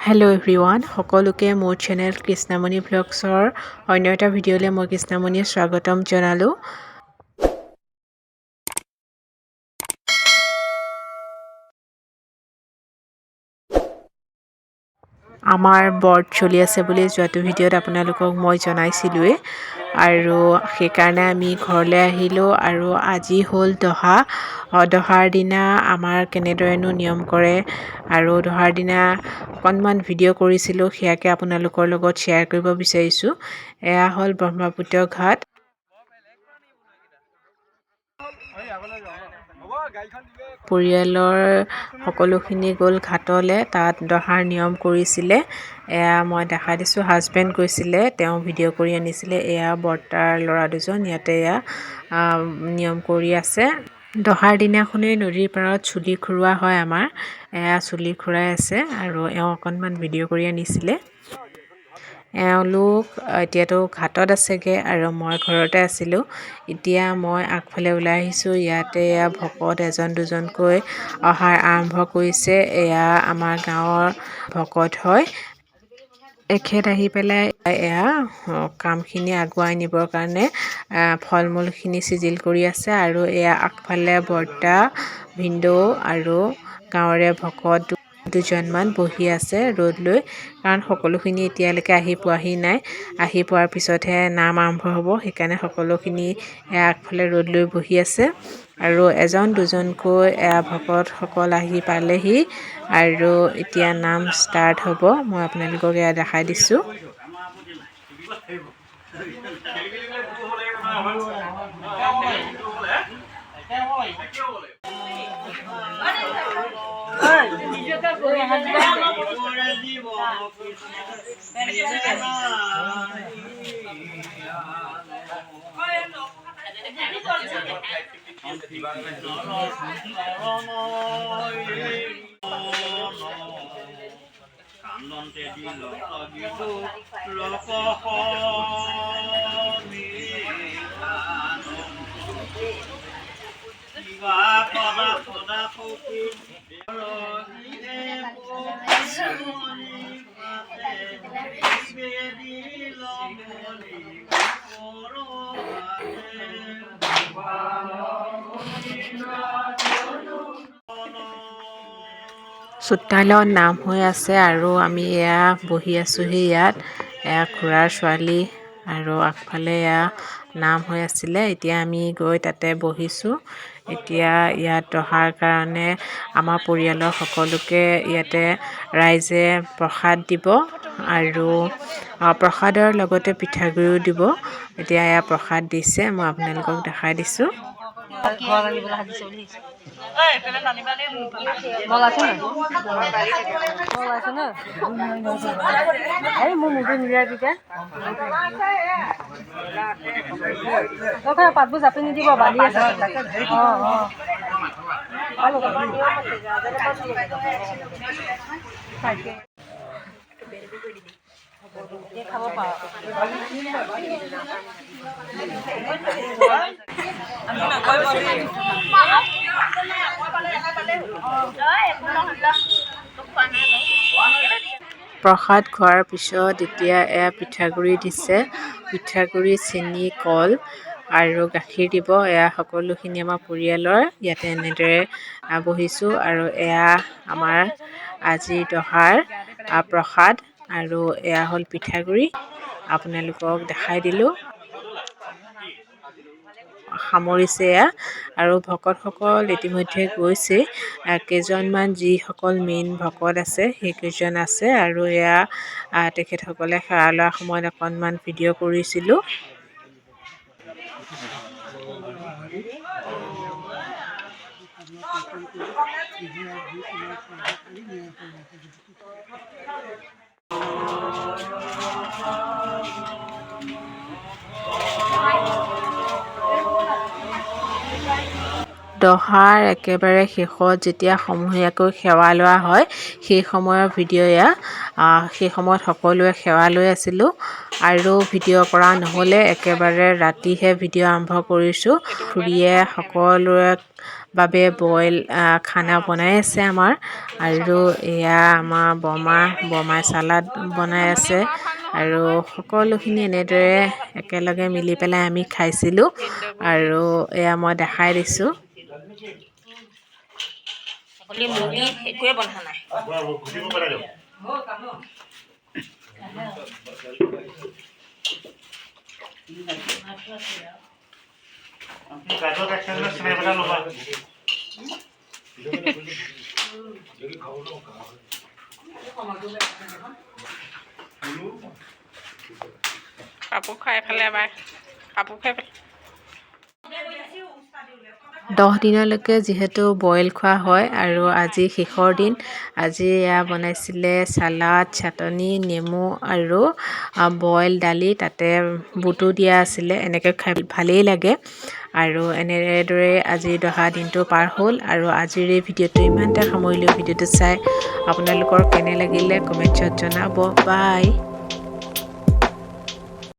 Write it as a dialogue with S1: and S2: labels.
S1: Hello' everyone, সকলোকে মোৰ channel Krishnamani ভ্লগছৰ অন্য এটা ভিডিঅ'লৈ মই কৃষ্ণামণিয়ে স্বাগতম জনালোঁ। আমাৰ বৰ্ড চলি আছে বুলি যোৱাটো ভিডিঅ'ত আপোনালোকক মই জনাইছিলোঁৱেই আৰু সেইকাৰণে আমি ঘৰলৈ আহিলোঁ আৰু আজি হ'ল দহাৰ দিনা আমাৰ কেনেদৰেনো নিয়ম কৰে আৰু দহাৰ দিনা অকণমান ভিডিঅ' কৰিছিলোঁ, সেয়াকে আপোনালোকৰ লগত শ্বেয়াৰ কৰিব বিচাৰিছোঁ। এয়া হ'ল ব্ৰহ্মপুত্ৰ ঘাট। পৰিয়ালৰ সকলোখিনি গ'ল ঘাটলৈ, তাত দহাৰ নিয়ম কৰিছিলে। এয়া মই দেখাই দিছোঁ, হাজবেণ্ড গৈছিলে, তেওঁ ভিডিঅ' কৰি আনিছিলে। এয়া বৰ্তাৰ ল'ৰা দুজন ইয়াতে এয়া নিয়ম কৰি আছে। দহাৰ দিনাখনেই নদীৰ পাৰত চুলি খুৰোৱা হয় আমাৰ। এয়া চুলি খুৰাই আছে আৰু এওঁ অকণমান ভিডিঅ' কৰি আনিছিলে। এওঁলোক এতিয়াতো ঘাটত আছেগৈ আৰু মই ঘৰতে আছিলোঁ। এতিয়া মই আগফালে ওলাই আহিছোঁ। ইয়াতে এয়া ভকত এজন দুজনকৈ অহাৰ আৰম্ভ কৰিছে। এয়া আমাৰ গাঁৱৰ ভকত হয়। এখেত আহি পেলাই এয়া কামখিনি আগুৱাই নিবৰ কাৰণে ফল মূলখিনি চিজিল কৰি আছে আৰু এয়া আগফালে বৰ্তা, ভিনদেউ আৰু গাঁৱৰে ভকত দুজনমান বহি আছে ৰ'দ লৈ, কাৰণ সকলোখিনি এতিয়ালৈকে আহি পোৱাহি নাই। আহি পোৱাৰ পিছতহে নাম আৰম্ভ হ'ব, সেইকাৰণে সকলোখিনি আগফালে ৰ'দ লৈ বহি আছে আৰু এজন দুজনকৈ ভকতসকল আহি পালেহি আৰু এতিয়া নাম ষ্টাৰ্ট হ'ব। মই আপোনালোকক এয়া দেখাই দিছোঁ। চোতালত নাম হৈ আছে আৰু আমি এয়া বহি আছোঁহি ইয়াত। এয়া খুৰাৰ ছোৱালী আৰু আগফালে এয়া নাম হৈ আছিলে। এতিয়া আমি গৈ তাতে বহিছোঁ। এতিয়া ইয়াত দহাৰ কাৰণে আমাৰ পৰিয়ালৰ সকলোকে ইয়াতে ৰাইজে প্ৰসাদ দিব আৰু প্ৰসাদৰ লগতে পিঠাগুড়িও দিব। এতিয়া এয়া প্ৰসাদ দিছে, মই আপোনালোকক দেখাই দিছোঁ।
S2: পাতবোৰ জাপি নিদিব, বালি আছে। খাব পাৰ।
S1: প্ৰসাদ খোৱাৰ পিছত এতিয়া এয়া পিঠাগুড়ি দিছে। পিঠাগুড়ি, চেনি, কল আৰু গাখীৰ দিব। এয়া সকলোখিনি আমাৰ পৰিয়ালৰ ইয়াতে এনেদৰে বহিছোঁ আৰু এয়া আমাৰ আজি দহাৰ প্ৰসাদ আৰু এয়া হ'ল পিঠাগুড়ি, আপোনালোকক দেখাই দিলোঁ। সামৰিছে এয়া আৰু ভকতসকল ইতিমধ্যে গৈছে। কেইজনমান যিসকল মেইন ভকত আছে সেইকেইজন আছে আৰু এয়া তেখেতসকলে সেৱা লোৱাৰ সময়ত অকণমান ভিডিঅ' কৰিছিলোঁ। দহাৰ একেবাৰে শেষত যেতিয়া সমূহীয়াকৈ সেৱা লোৱা হয়, সেই সময়ৰ ভিডিঅ' এয়া। সেই সময়ত সকলোৱে সেৱা লৈ আছিলোঁ আৰু ভিডিঅ' কৰা নহ'লে, একেবাৰে ৰাতিহে ভিডিঅ' আৰম্ভ কৰিছোঁ। খুৰীয়ে সকলোৰে বাবে বইল খানা বনাই আছে আমাৰ। আৰু এয়া আমাৰ বৰমাই চালাড বনাই আছে। আৰু সকলোখিনি এনেদৰে একেলগে মিলি পেলাই আমি খাইছিলোঁ। আৰু এয়া মই দেখাই দিছোঁ।
S2: মুৰ্গী একোৱে বন্ধা নাই।
S1: কাপোৰ খাই ফালে এবাৰ কাপোৰ খাই 10 দিনলৈকে যিহেতু বইল খোৱা হয় আৰু আজি শেষৰ দিন। আজি এয়া বনাইছিলে চালাড, চাটনি, নেমু আৰু বইল দালি, তাতে বুটো দিয়া আছিলে। এনেকৈ খাই ভালেই লাগে। আৰু এনেদৰে আজি দহা দিনটো পাৰ হ'ল। আৰু আজিৰ এই ভিডিঅ'টো ইমানতে সামৰিলোঁ। ভিডিঅ'টো চাই আপোনালোকৰ কেনে লাগিলে কমেণ্টছত জনাব। বাই।